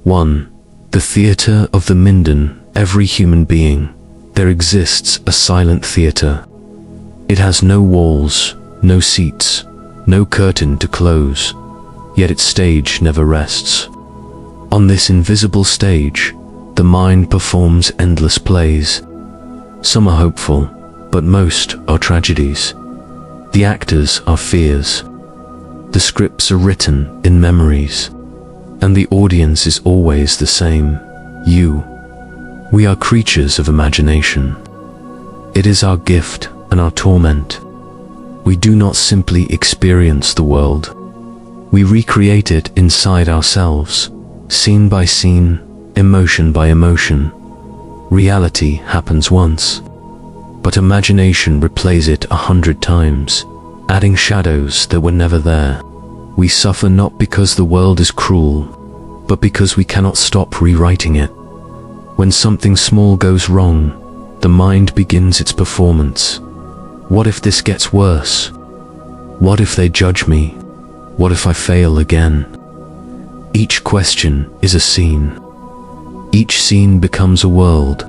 1. The theatre of the Minden. Every human being, there exists a silent theatre. It has no walls, no seats, no curtain to close, yet its stage never rests. On this invisible stage, the mind performs endless plays. Some are hopeful, but most are tragedies. The actors are fears. The scripts are written in memories, and the audience is always the same, you. We are creatures of imagination. It is our gift and our torment. We do not simply experience the world. We recreate it inside ourselves, scene by scene, emotion by emotion. Reality happens once, but imagination replays it 100 times, adding shadows that were never there. We suffer not because the world is cruel, but because we cannot stop rewriting it. When something small goes wrong, the mind begins its performance. What if this gets worse? What if they judge me? What if I fail again? Each question is a scene. Each scene becomes a world.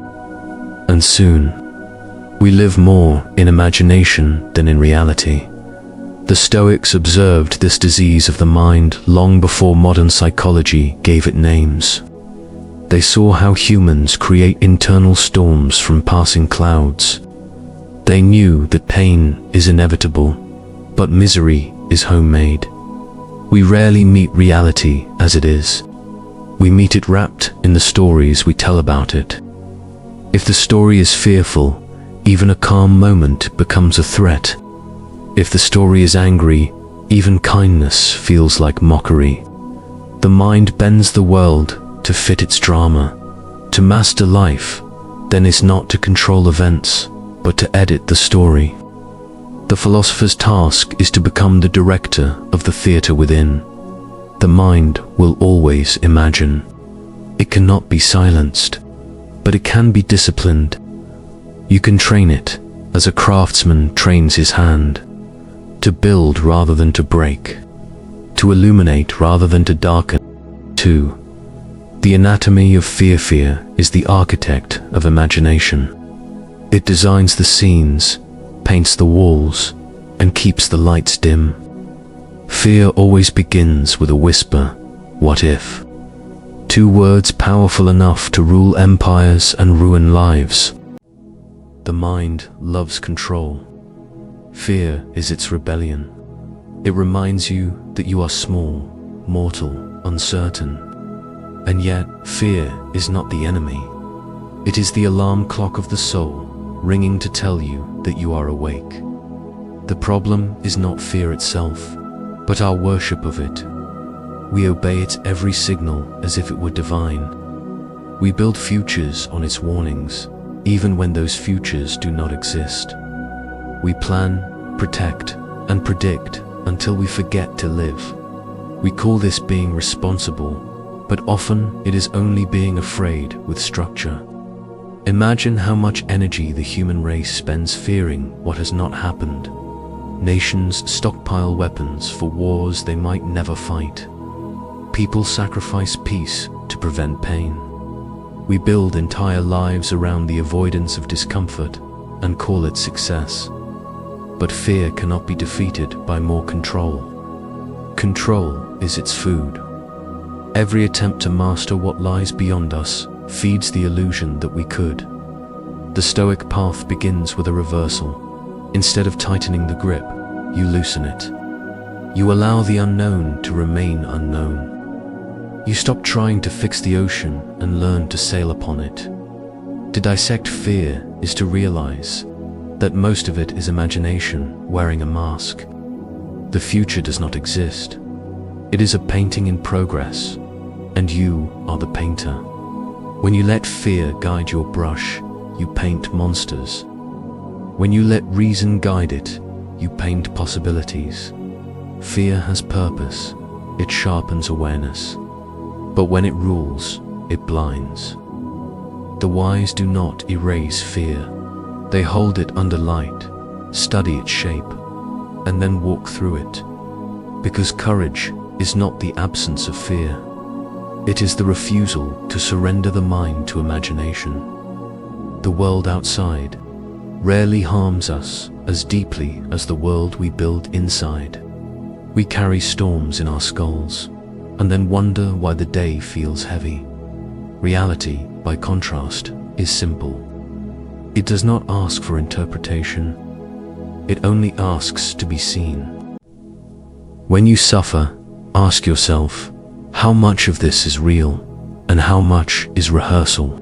And soon, we live more in imagination than in reality. The Stoics observed this disease of the mind long before modern psychology gave it names. They saw how humans create internal storms from passing clouds. They knew that pain is inevitable, but misery is homemade. We rarely meet reality as it is. We meet it wrapped in the stories we tell about it. If the story is fearful, even a calm moment becomes a threat. If the story is angry, even kindness feels like mockery. The mind bends the world to fit its drama. To master life, then, is not to control events, but to edit the story. The philosopher's task is to become the director of the theatre within. The mind will always imagine. It cannot be silenced, but it can be disciplined. You can train it, as a craftsman trains his hand, to build rather than to break, to illuminate rather than to darken. 2. The anatomy of fear is the architect of imagination. It designs the scenes, paints the walls, and keeps the lights dim. Fear always begins with a whisper, "What if?" 2 words powerful enough to rule empires and ruin lives. The mind loves control. Fear is its rebellion. It reminds you that you are small, mortal, uncertain. And yet, fear is not the enemy. It is the alarm clock of the soul, ringing to tell you that you are awake. The problem is not fear itself, but our worship of it. We obey its every signal as if it were divine. We build futures on its warnings, even when those futures do not exist. We plan, protect, and predict until we forget to live. We call this being responsible, but often it is only being afraid with structure. Imagine how much energy the human race spends fearing what has not happened. Nations stockpile weapons for wars they might never fight. People sacrifice peace to prevent pain. We build entire lives around the avoidance of discomfort and call it success. But fear cannot be defeated by more control. Control is its food. Every attempt to master what lies beyond us feeds the illusion that we could. The Stoic path begins with a reversal. Instead of tightening the grip, you loosen it. You allow the unknown to remain unknown. You stop trying to fix the ocean and learn to sail upon it. To dissect fear is to realize that most of it is imagination wearing a mask. The future does not exist. It is a painting in progress, and you are the painter. When you let fear guide your brush, you paint monsters. When you let reason guide it, you paint possibilities. Fear has purpose. It sharpens awareness. But when it rules, it blinds. The wise do not erase fear. They hold it under light, study its shape, and then walk through it. Because courage is not the absence of fear. It is the refusal to surrender the mind to imagination. The world outside rarely harms us as deeply as the world we build inside. We carry storms in our skulls and then wonder why the day feels heavy. Reality, by contrast, is simple. It does not ask for interpretation. It only asks to be seen. When you suffer, ask yourself, how much of this is real and how much is rehearsal?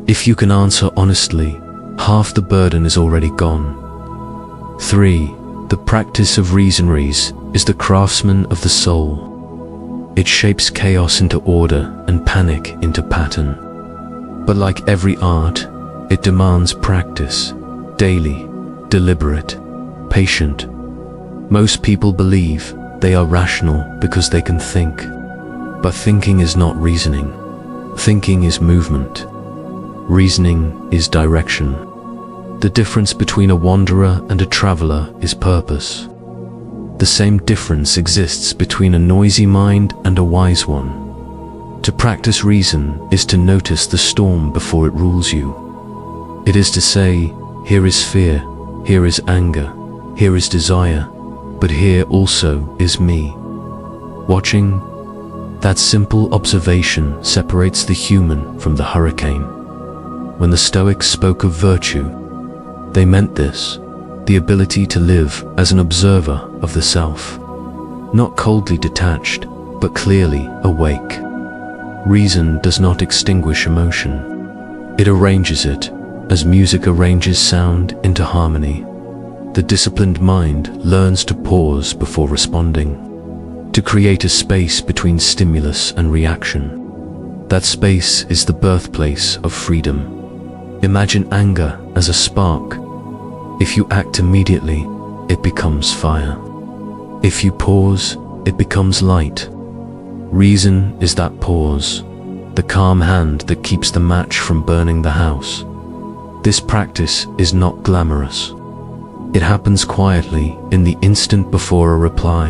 If you can answer honestly, half the burden is already gone. 3. The practice of reasonaries is the craftsman of the soul. It shapes chaos into order and panic into pattern. But like every art, it demands practice, daily, deliberate, patient. Most people believe they are rational because they can think. But thinking is not reasoning. Thinking is movement. Reasoning is direction. The difference between a wanderer and a traveler is purpose. The same difference exists between a noisy mind and a wise one. To practice reason is to notice the storm before it rules you. It is to say, here is fear, here is anger, here is desire, but here also is me. Watching, that simple observation separates the human from the hurricane. When the Stoics spoke of virtue, they meant this, the ability to live as an observer of the self, not coldly detached, but clearly awake. Reason does not extinguish emotion. It arranges it, as music arranges sound into harmony. The disciplined mind learns to pause before responding, to create a space between stimulus and reaction. That space is the birthplace of freedom. Imagine anger as a spark. If you act immediately, it becomes fire. If you pause, it becomes light. Reason is that pause, the calm hand that keeps the match from burning the house. This practice is not glamorous. It happens quietly, in the instant before a reply,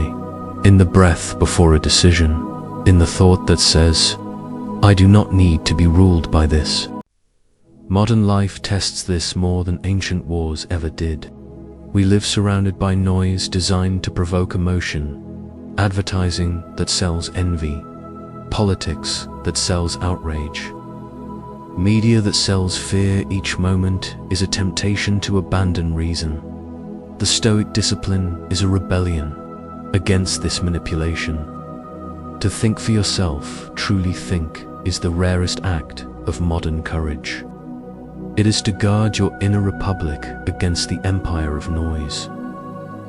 in the breath before a decision, in the thought that says, I do not need to be ruled by this. Modern life tests this more than ancient wars ever did. We live surrounded by noise designed to provoke emotion, advertising that sells envy, politics that sells outrage, media that sells fear. Each moment is a temptation to abandon reason. The Stoic discipline is a rebellion against this manipulation. To think for yourself, truly think, is the rarest act of modern courage. It is to guard your inner republic against the empire of noise.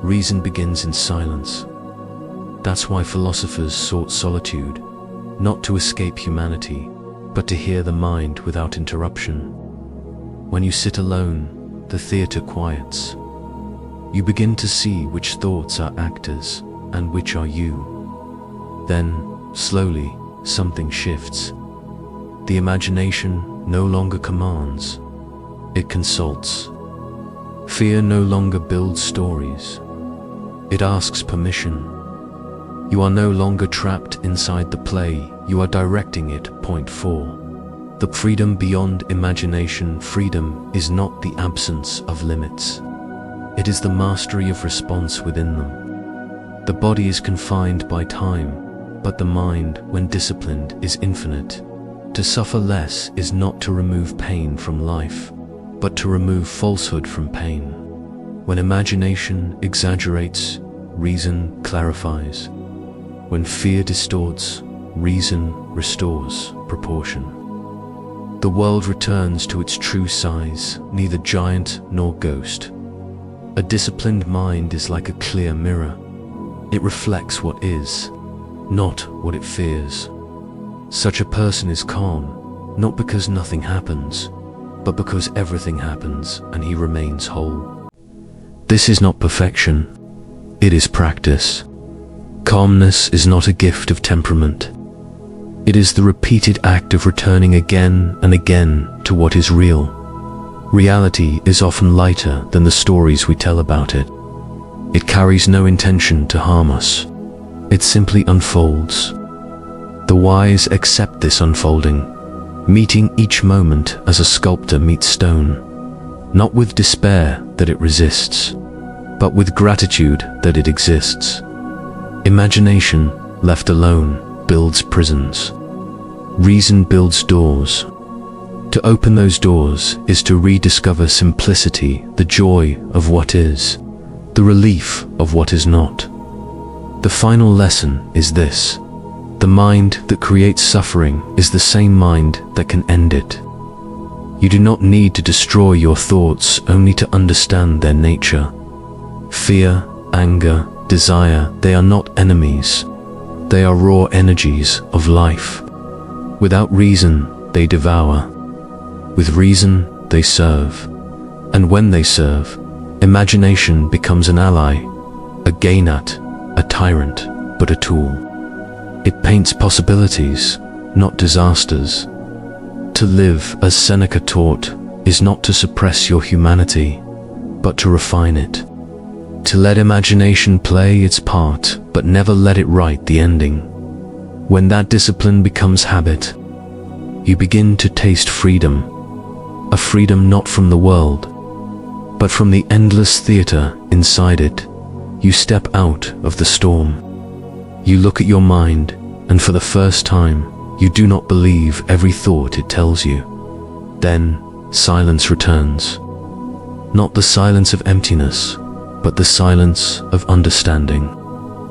Reason begins in silence. That's why philosophers sought solitude, not to escape humanity, but to hear the mind without interruption. When you sit alone, the theater quiets. You begin to see which thoughts are actors and which are you. Then, slowly, something shifts. The imagination no longer commands. It consults. Fear no longer builds stories. It asks permission. You are no longer trapped inside the play, you are directing it. Point 4. The freedom beyond imagination. Freedom is not the absence of limits. It is the mastery of response within them. The body is confined by time, but the mind, when disciplined, is infinite. To suffer less is not to remove pain from life, but to remove falsehood from pain. When imagination exaggerates, reason clarifies. When fear distorts, reason restores proportion. The world returns to its true size, neither giant nor ghost. A disciplined mind is like a clear mirror. It reflects what is, not what it fears. Such a person is calm, not because nothing happens, but because everything happens and he remains whole. This is not perfection, it is practice. Calmness is not a gift of temperament. It is the repeated act of returning again and again to what is real. Reality is often lighter than the stories we tell about it. It carries no intention to harm us. It simply unfolds. The wise accept this unfolding, meeting each moment as a sculptor meets stone, not with despair that it resists, but with gratitude that it exists. Imagination, left alone, builds prisons. Reason builds doors. To open those doors is to rediscover simplicity, the joy of what is, the relief of what is not. The final lesson is this: the mind that creates suffering is the same mind that can end it. You do not need to destroy your thoughts only to understand their nature. Fear, anger, desire, they are not enemies. They are raw energies of life. Without reason, they devour. With reason, they serve. And when they serve, imagination becomes an ally, a gainat, a tyrant, but a tool. It paints possibilities, not disasters. To live, as Seneca taught, is not to suppress your humanity, but to refine it. To let imagination play its part, but never let it write the ending. When that discipline becomes habit, you begin to taste freedom. A freedom not from the world, but from the endless theater inside it. You step out of the storm. You look at your mind, and for the first time, you do not believe every thought it tells you. Then, silence returns. Not the silence of emptiness, but the silence of understanding.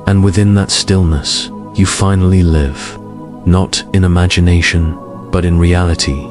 And within that stillness, you finally live, not in imagination, but in reality.